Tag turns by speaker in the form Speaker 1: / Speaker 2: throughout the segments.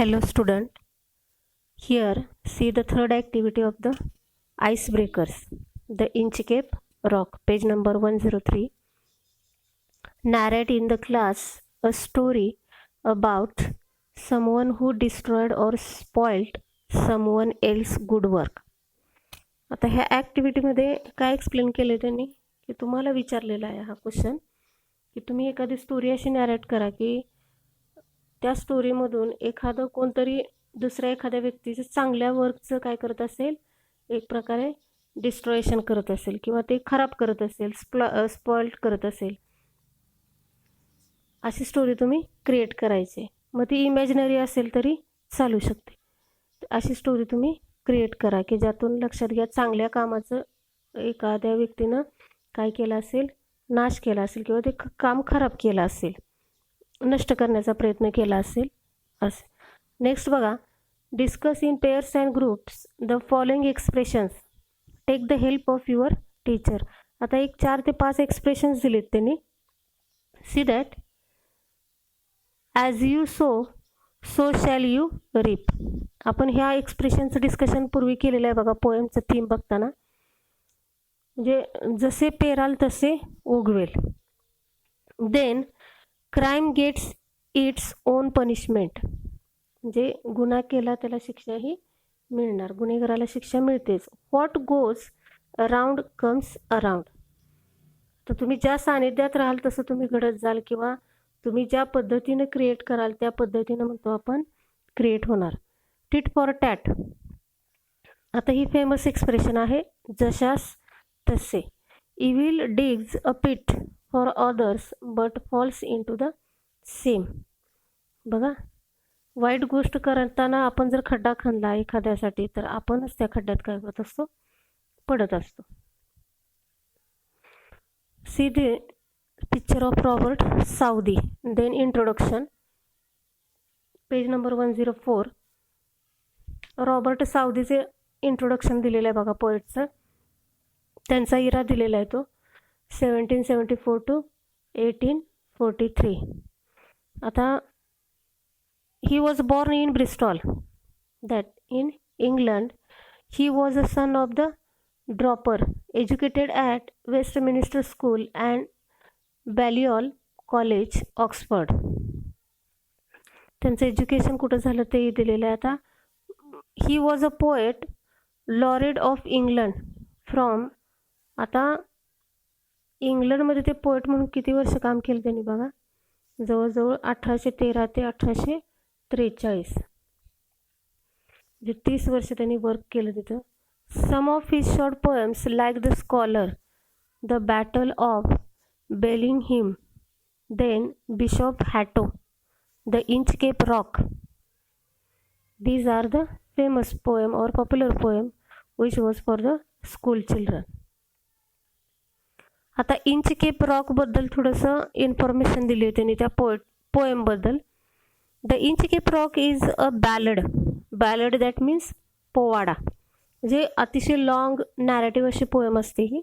Speaker 1: Hello student, here see the third activity of the icebreakers, the inchcape rock, page number 103. Narrate in the class a story about someone who destroyed or spoiled someone else's good work. आता ह्या ॲक्टिव्हिटीमध्ये काय explain केलं त्यांनी की तुम्हाला विचारलेला आहे हा क्वेश्चन की तुम्ही एखादी स्टोरी अशी नॅरेट करा की त्या स्टोरीमधून एखादं कोणतरी दुसऱ्या एखाद्या व्यक्तीचं चांगल्या वर्कचं काय करत असेल, एक प्रकारे डिस्ट्रॉयशन करत असेल किंवा ते खराब करत असेल, स्पॉइल्ड करत असेल, अशी स्टोरी तुम्ही क्रिएट करायची. मग ती इमॅजिनरी असेल तरी चालू शकते. अशी स्टोरी तुम्ही क्रिएट करा की ज्यातून लक्षात घ्या चांगल्या कामाचं एखाद्या व्यक्तीनं काय केलं असेल, नाश केला असेल किंवा ते काम खराब केलं असेल, नष्ट करण्याचा प्रयत्न केला असेल असे. नेक्स्ट बघा, discuss in pairs and groups the following expressions, take the help of your teacher. आता एक 4 ते 5 एक्सप्रेशन्स दिलेत त्यांनी. See that as you sow so shall you reap. आपण ह्या एक्सप्रेशनचं डिस्कशन पूर्वी केलेलं आहे बघा पोएमचं थीम बघताना. म्हणजे जसे पेराल तसे उगवेल. Then crime gets its own punishment, म्हणजे गुन्हा केला त्याला शिक्षाही मिळणार, गुन्हेगाराला शिक्षा मिळतेच. What goes around comes around. तर तुम्ही ज्या सानिध्यात राहाल तसं तुम्ही घडत जाल किंवा तुम्ही ज्या पद्धतीनं क्रिएट कराल त्या पद्धतीनं म्हणतो आपण क्रिएट होणार. Tit for tat. आता ही फेमस एक्सप्रेशन आहे, जशास तसे. Evil digs a pit for others but falls into the same. बघा, वाईट गोष्ट करताना आपण जर खड्डा खणला एखाद्यासाठी तर आपणच त्या खड्ड्यात काय करत असतो, पडत असतो. See the picture of Robert Southey. Then introduction, page number 104. Robert साऊदीचे इंट्रोडक्शन दिलेलं आहे बघा पोएटचं. त्यांचा इरा दिलेला आहे तो 1774 to 1843. आता he was born in Bristol, that in England. He was a son of the draper, educated at Westminster School and Balliol College, Oxford. त्यांचं एज्युकेशन कुठं झालं ते दिलेलं आहे. आता he was a poet laureate of England from. आता इंग्लंडमध्ये ते पोएट म्हणून किती वर्ष काम केलं त्यांनी बघा, जवळजवळ 1813 ते 1843, म्हणजे 30 वर्ष त्यांनी वर्क केलं तिथं. Some of his short poems like the Scholar, the Battle of Blenheim, then Bishop Hatto, the Inchcape Rock. These are the famous poem or popular poem which was for the school children. आता Inchcape Rock बद्दल थोडंसं information दिली आहे त्यांनी त्या poem बद्दल. The Inchcape Rock is a ballad that means पोवाडा, म्हणजे अतिशय लॉंग नॅरेटिव्ह अशी पोएम असते ही,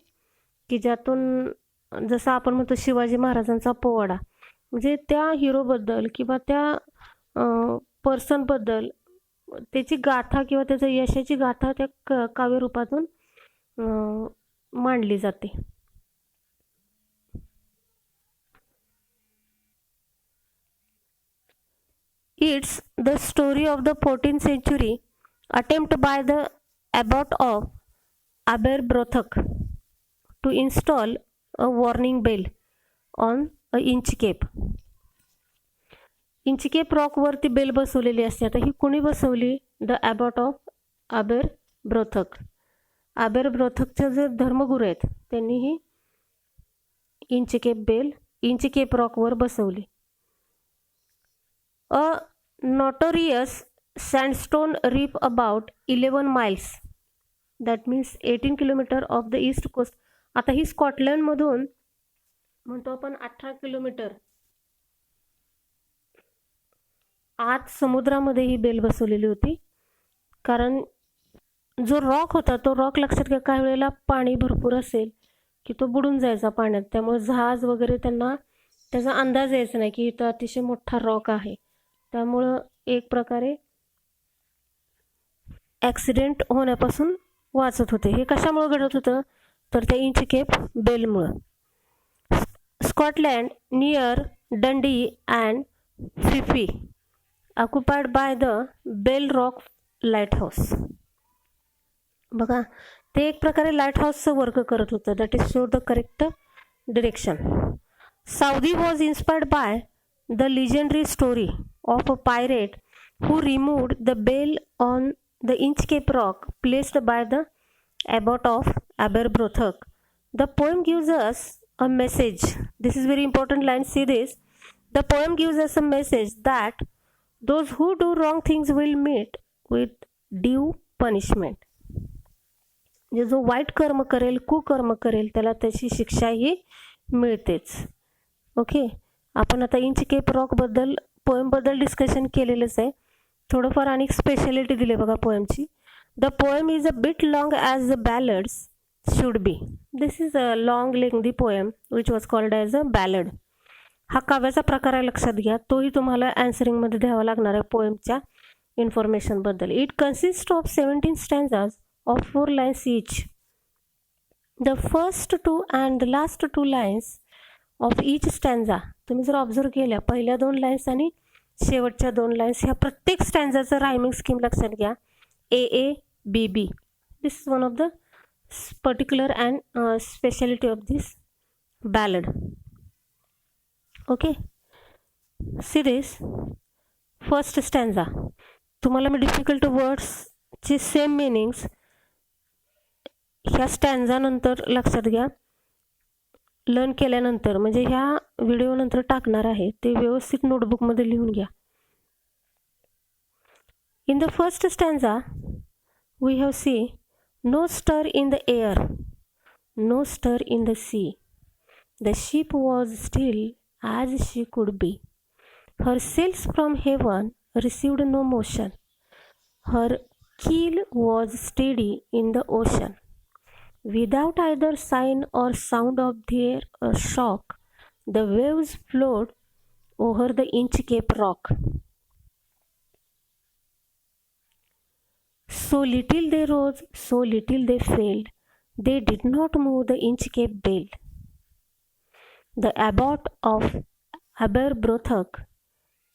Speaker 1: की ज्यातून जसं आपण म्हणतो शिवाजी महाराजांचा पोवाडा, म्हणजे त्या हिरोबद्दल किंवा त्या पर्सनबद्दल त्याची गाथा किंवा त्याचं यशाची गाथा त्या काव्यरूपातून मांडली जाते. It's the story of the 14th century attempt by the abbot of Aberbrothock to install a warning bell on a inchcape. Inchcape रॉकवरती बेल बसवलेली असते. आता ही कोणी बसवली? The abbot of आबेरब्रोथक. आबेरब्रोथकचे जे धर्मगुरू आहेत त्यांनी ही इंचकेप रॉकवर बसवली. A notorious sandstone reef about 11 miles, that means 18 kilometre off the east coast. आता ही स्कॉटलंडमधून म्हणतो आपण 18 किलोमीटर आत समुद्रामध्ये ही बेल बसवलेली होती. कारण जो रॉक होता तो रॉक लक्षात घ्या, काही वेळेला पाणी भरपूर असेल की तो बुडून जायचा पाण्यात, त्यामुळे जहाज वगैरे त्यांना त्याचा अंदाज यायचा नाही की इथं अतिशय मोठा रॉक आहे. त्यामुळं एक प्रकारे ॲक्सिडेंट होण्यापासून वाचत होते. हे कशामुळे घडत होतं तर त्या इंचकेप बेलमुळं. Scotland near Dundee and Fife occupied by the Bell Rock lighthouse. बघा ते एक प्रकारे लाईट हाऊसचं वर्क करत होतं. That is show the correct direction. Southey was inspired by the legendary story of a pirate who removed the bell on the Inchcape rock placed by the abbot of Aberbrothock. The poem gives us a message. This is very important line. See this. The poem gives us a message that those who do wrong things will meet with due punishment. जो वाईट कर्म करेल, कुकर्म करेल, त्याला त्याची शिक्षाही मिळतेच. ओके, आपण आता इंचकेप रॉकबद्दल पोएमबद्दल डिस्कशन केलेलंच आहे. थोडंफार आणि स्पेशालिटी दिली बघा पोएमची. The poem is a bit long as the ballads should be. This is a long lengthy poem which was called as a ballad. हा काव्याचा प्रकार आहे, लक्षात घ्या. तोही तुम्हाला ॲन्सरिंगमध्ये द्यावा लागणार आहे पोएमच्या इन्फॉर्मेशनबद्दल. It consist of 17 stanzas of 4 lines each. The first 2 and the last 2 lines of each stanza, तुम्ही जर ऑब्झर्व केल्या पहिल्या 2 लाईन्स आणि शेवटच्या 2 लाईन्स ह्या प्रत्येक स्टँजाचं रायमिंग स्कीम लक्षात घ्या. A A B B. This is one of the particular and speciality of this ballad. Okay, see this first stanza. तुम्हाला मी डिफिकल्ट वर्ड्सचे सेम मिनिंग्स ह्या स्टँजानंतर लक्षात घ्या, लर्न केल्यानंतर म्हणजे ह्या व्हिडिओनंतर टाकणार आहे ते व्यवस्थित नोटबुकमध्ये लिहून घ्या. In the first stanza we have see no stir in the air, no stir in the sea. The ship was still as she could be. Her sails from heaven received no motion. Her keel was steady in the ocean. Without either sign or sound of their shock, the waves flowed over the Inchcape rock. So little they rose, so little they failed. They did not move the Inchcape bell. The abbot of Aberbrothock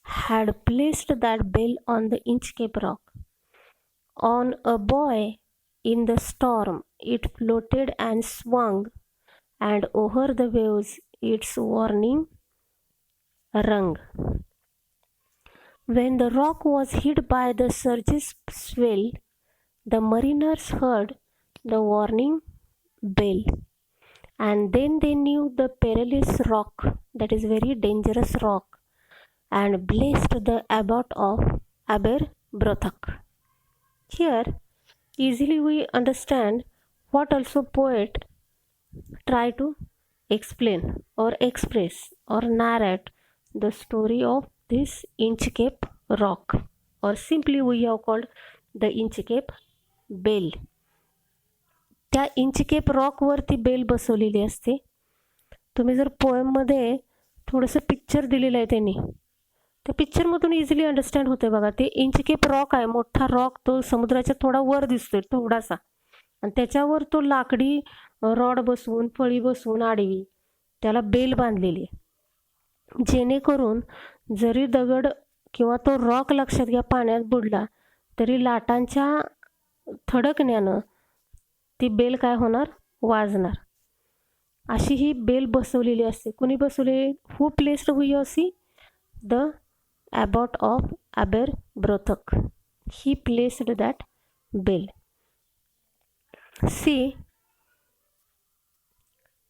Speaker 1: had placed that bell on the Inchcape rock. On a buoy in the storm it floated and swung, and over the waves its warning rung. When the rock was hit by the surge's swell, the mariners heard the warning bell, and then they knew the perilous rock, that is very dangerous rock, and blessed the abbot of Aberbrothock. Here easily we understand what also poet try to explain or express or narrate the story of this Inchcape rock, or simply we have called the Inchcape bell. त्या Inchcape रॉकवरती bell बसवलेली असते. तुम्ही जर पोएममध्ये थोडंसं picture दिलेलं आहे त्यांनी, त्या पिक्चरमधून इझिली अंडरस्टँड होते बघा. ते इंचकेप रॉक आहे, मोठा रॉक, तो समुद्राच्या थोडा वर दिसतोय थोडासा, आणि त्याच्यावर तो लाकडी रॉड बसवून फळी बसवून आडवी त्याला बेल बांधलेली आहे, जेणेकरून जरी दगड किंवा तो रॉक लक्षात घ्या पाण्यात बुडला तरी लाटांच्या थडकण्यानं ती बेल काय होणार, वाजणार. अशी ही बेल बसवलेली असते. कुणी बसवलेली? Who placed we you see the abbot of Aberbrothock. He placed that bell. See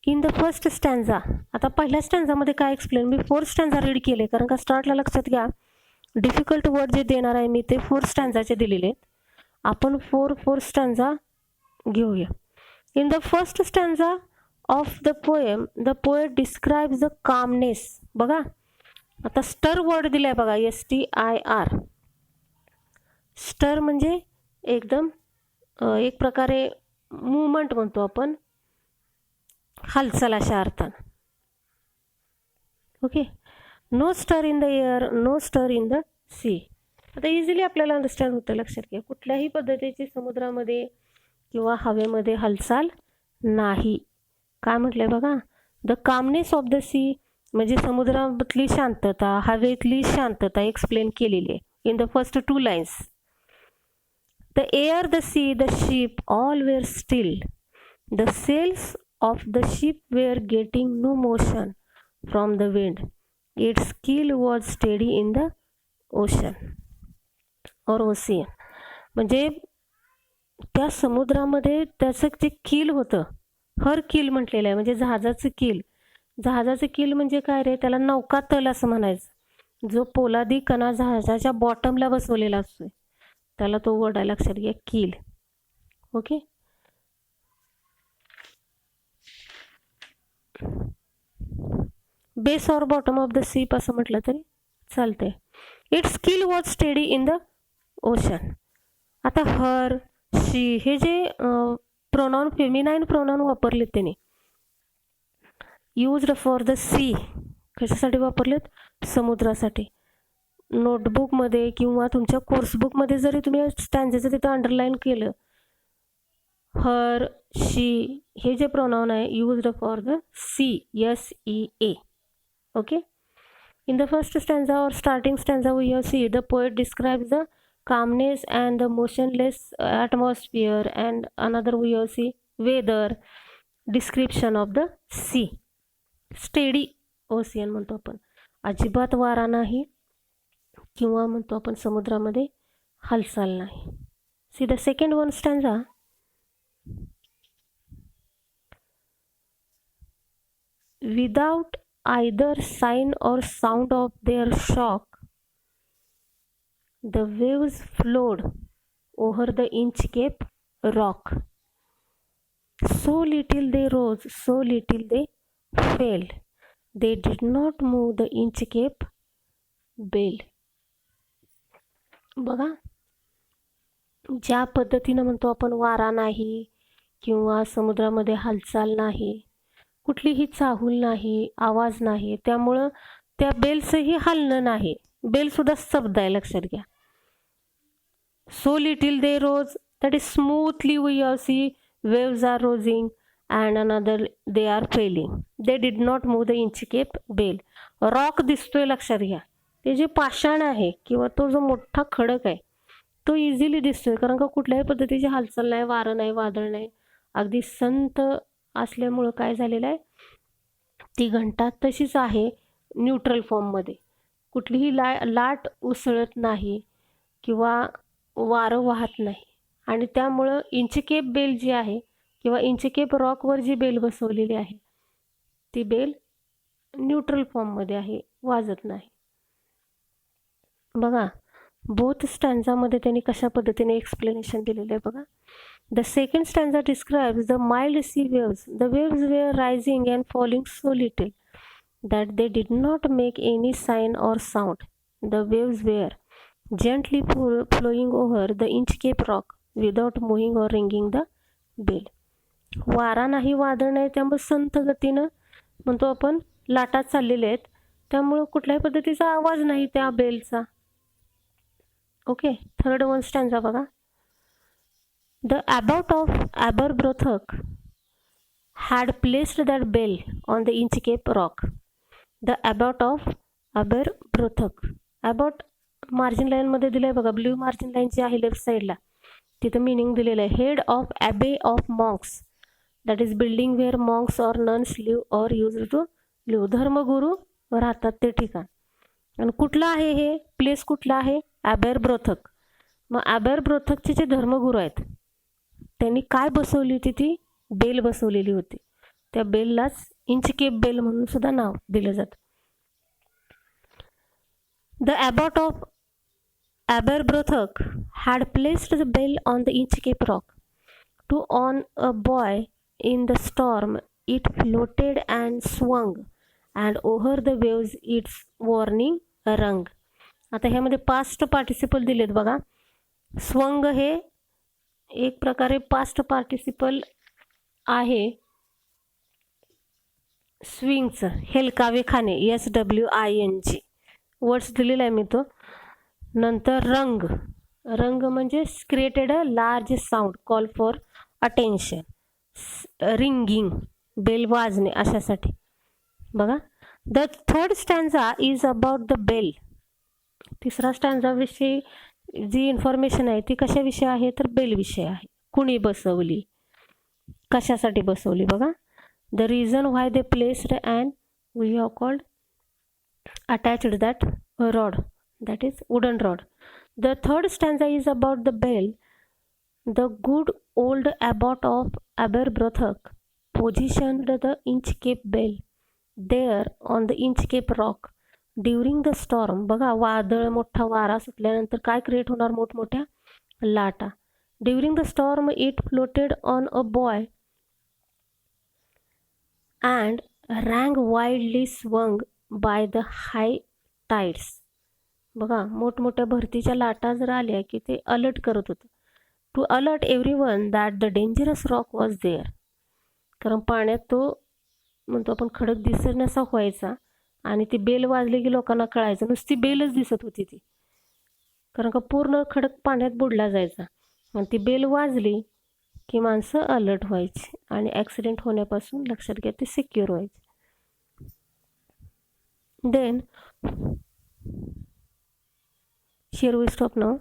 Speaker 1: in the first stanza. आता पहिल्या स्टँजामध्ये काय एक्सप्लेन, मी 4 स्टँजा रीड केले कारण का स्टार्टला लक्षात घ्या डिफिकल्ट वर्ड जे देणार आहे मी ते 4 स्टँजाचे दिलेले आहेत. आपण 4 स्टँजा घेऊया. In the first stanza of the poem the poet describes the calmness. बघा आता स्टर वर्ड दिलाय बघा, STIR. स्टर म्हणजे एकदम एक प्रकारे मूवमेंट म्हणतो आपण, हालचाल अशा अर्थानं. Okay, no stir in the air, no stir in the C. आता इझिली आपल्याला अंडरस्टँड होतं. लक्षात घ्या, कुठल्याही पद्धतीची समुद्रामध्ये किंवा हवेमध्ये हालचाल नाही. काय म्हटलंय बघा, the calmness of the sea म्हणजे समुद्रातली शांतता, हवेतली शांतता एक्सप्लेन केलेली आहे in the first 2 lines. The air, the sea, the ship all were still. The sails of the ship were getting no motion from the wind. Its keel was steady in the ocean or ocean. म्हणजे त्या समुद्रामध्ये त्याचं जे कील होतं, हर कील म्हटलेलं आहे, म्हणजे जहाजाचं कील. जहाजाचं कील म्हणजे काय रे, त्याला नौका तल असं म्हणायचं. जो पोलादी कणा जहाजाच्या बॉटमला बसवलेला असतो त्याला तो वर्ड आहे. लक्षात घ्या, कील. ओके. बेस और बॉटम ऑफ द सीप असं म्हटलं तरी चालतंय. इट्स कील was steady in the ocean. आता हर, शी हे जे प्रोनाउन, फेमिनाईन प्रोनाउन वापरलेत त्याने, यूज्ड फॉर द सी, कशासाठी वापरलेत? समुद्रासाठी. नोटबुकमध्ये किंवा तुमच्या कोर्सबुकमध्ये जरी तुम्ही स्टॅन्झेचं तिथं अंडरलाईन केलं, हर, शी हे जे प्रोनाउन आहे used for the sea, SEA. Okay. In the first stanza or starting stanza, we have see the poet describes the calmness and the motionless atmosphere, and another we have see weather description of the sea. Steady ocean म्हणतो आपण, अजिबात वारा नाही किंवा म्हणतो आपण समुद्रामध्ये हालचाल नाही. See the second one stanza. Without either sign or sound of their shock, the waves flowed over the inchcape rock. So little they rose, so little they fell. They did not move the inchcape bell. बघा, ज्या पद्धतीनं म्हणतो आपण वारा नाही किंवा समुद्रामध्ये हालचाल नाही, कुठलीही चाहूल नाही, आवाज नाही, त्यामुळं त्या बेलचंही हलणं नाही. बेलसुद्धा शब्द आहे. लक्षात घ्या. So little they rose, that is smoothly we are sea waves are rising and another they are falling. They did not move the Inchcape Bell. Rock दिसतोय, लक्षात घ्या. ते जे पाषाण आहे किंवा तो जो मोठा खडक आहे तो इझिली दिसतोय, कारण का कुठल्याही पद्धतीची हालचाल नाही, वारं नाही, वादळ नाही, अगदी संत असल्यामुळं काय झालेलं आहे, ती घंटा तशीच आहे न्यूट्रल फॉर्ममध्ये. कुठलीही लाट उसळत नाही किंवा वारं वाहत नाही, आणि त्यामुळं इंचकेप बेल जी आहे किंवा इंचकेप रॉकवर जी बेल बसवलेली आहे ती बेल न्यूट्रल फॉर्ममध्ये आहे, वाजत नाही. बघा, बोथ स्टॅन्झामध्ये त्यांनी कशा पद्धतीने एक्सप्लेनेशन दिलेलं आहे बघा. The second stanza describes the mild sea waves. The waves were rising and falling so little that they did not make any sign or sound. The waves were gently flowing over the inchcape rock without moving or ringing the bell. वारा नाही, वादळ नाही, त्यामुळे संथ गतीनं म्हणतो आपण लाटा चाललेल्या आहेत, त्यामुळं कुठल्याही पद्धतीचा आवाज नाही त्या बेलचा. ओके. थर्ड वन स्टॅन्झा बघा. The abbot of Aberbrothock had placed that bell on the Inchcape rock. The abbot of Aberbrothock. Abbot margin लाईनमध्ये दिलं आहे बघा, ब्ल्यू मार्जिन लाईन जी आहे लेफ्ट साईडला, तिथं मिनिंग दिलेलं आहे. Head of abbey of monks, that is building where monks or nuns live or use to live. धर्मगुरू राहतात ते ठिकाण. आणि कुठलं आहे हे प्लेस, कुठलं आहे? ॲबेरब्रोथक. मग ॲबेरब्रोथकचे जे धर्मगुरू आहेत त्यांनी काय बसवली होती? ती बेल बसवलेली होती. त्या बेललाच इंचकेप बेल म्हणून सुद्धा नाव दिलं जातं. The abbot of Aberbrothock had placed the bell on the Inchcape rock. To on a buoy in the storm, it floated and swung, and over the waves its warning rung. आता ह्यामध्ये past participle दिलेत बघा. Swung हे एक प्रकारे past participle आहे स्विंगचं. हेलकावे खाणे, SWING words दिलेला आहे मी तो. नंतर रंग. रंग म्हणजे created a large sound, call for attention. Ringing, bell वाजणे अशासाठी. बघा, the third stanza is about the bell. तिसरा स्टँजा विषयी जी इन्फॉर्मेशन आहे ती कशाविषयी आहे तर बेल विषयी आहे. कुणी बसवली, कशासाठी बसवली. बघा, the reason why they placed and we have called attached that rod, that is wooden rod. The third stanza is about the bell. The good old abbot of Aberbrothock positioned the inchcape bell there on the inchcape rock during the storm. बघा, वादळ, मोठा वारा सुटल्यानंतर काय create होणार, मोठमोठ्या लाटा. During the storm it floated on a boy and rang wildly swung by the high tides. बघा, मोठमोठ्या भरतीच्या लाटा जर आल्या की ते अलर्ट करत होतं. To alert everyone that the dangerous rock was there. कारण पाण्यात तो म्हणतो आपण खडक दिसेनासा व्हायचा आणि ती बेल वाजली की लोकांना कळायचं, नुसती बेलच दिसत होती ती, कारण का पूर्ण खडक पाण्यात बुडला जायचा. आणि ती बेल वाजली की माणसं अलर्ट व्हायची आणि ॲक्सिडेंट होण्यापासून, लक्षात घ्या, ते सिक्युअर व्हायचे. Then here we stop now.